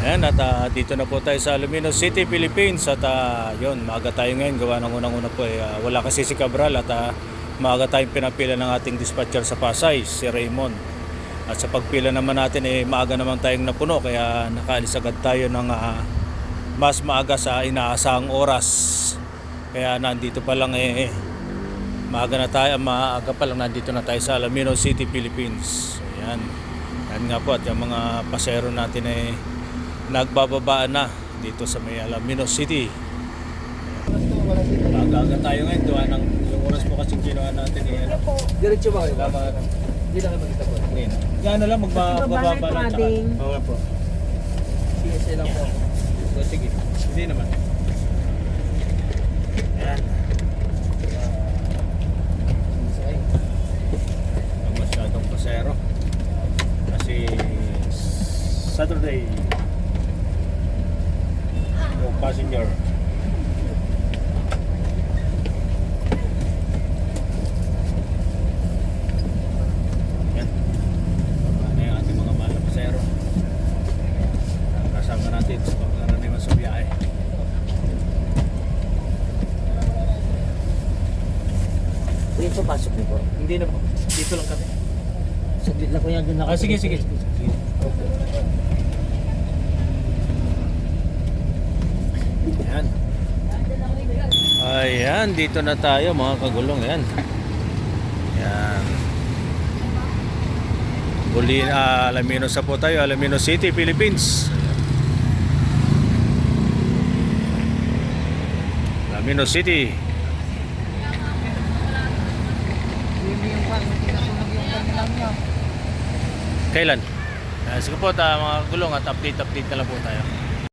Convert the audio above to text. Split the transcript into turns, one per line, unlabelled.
Ayan, at dito na po tayo sa Alaminos City, Philippines. At yun, maaga tayo ngayon. Gawa ng unang-una po wala kasi si Cabral. At maaga tayong pinapila ng ating dispatcher sa Pasay, si Raymond. At sa pagpila naman natin, maaga naman tayong napuno. Kaya nakaalis agad tayo ng mas maaga sa inaasahang oras. Kaya nandito pa lang maaga pa lang nandito na tayo sa Alaminos City, Philippines. Ayan. Yan nga po, at yung mga pasero natin nagbababaan na dito sa may Alaminos City. Maaga tayo ngayon, gawa ng yung oras po kasi ginawa natin
Diretso ba kayo?
Hindi na kayo magkita po. Yan na lang, magbababa lang. Oo po.
Sige, lang po.
So, sige, hindi naman. Ayan. Masyadong pasero. Kasi Saturday yung passenger. Yan. Ano yung ating mga mahal na pasero. Kasama natin sa pagkaraniwan sa biyahe.
Dito pasok niyo po.
Hindi na po. Dito lang kami.
Saglit lang ko yan doon ako.
Sige. Ayan. Ayan, dito na tayo mga kagulong. Ayan. Ayan. Alaminos na po tayo. Alaminos City, Philippines. Alaminos City. Kailan? Sige po mga gulong at update na lang po tayo.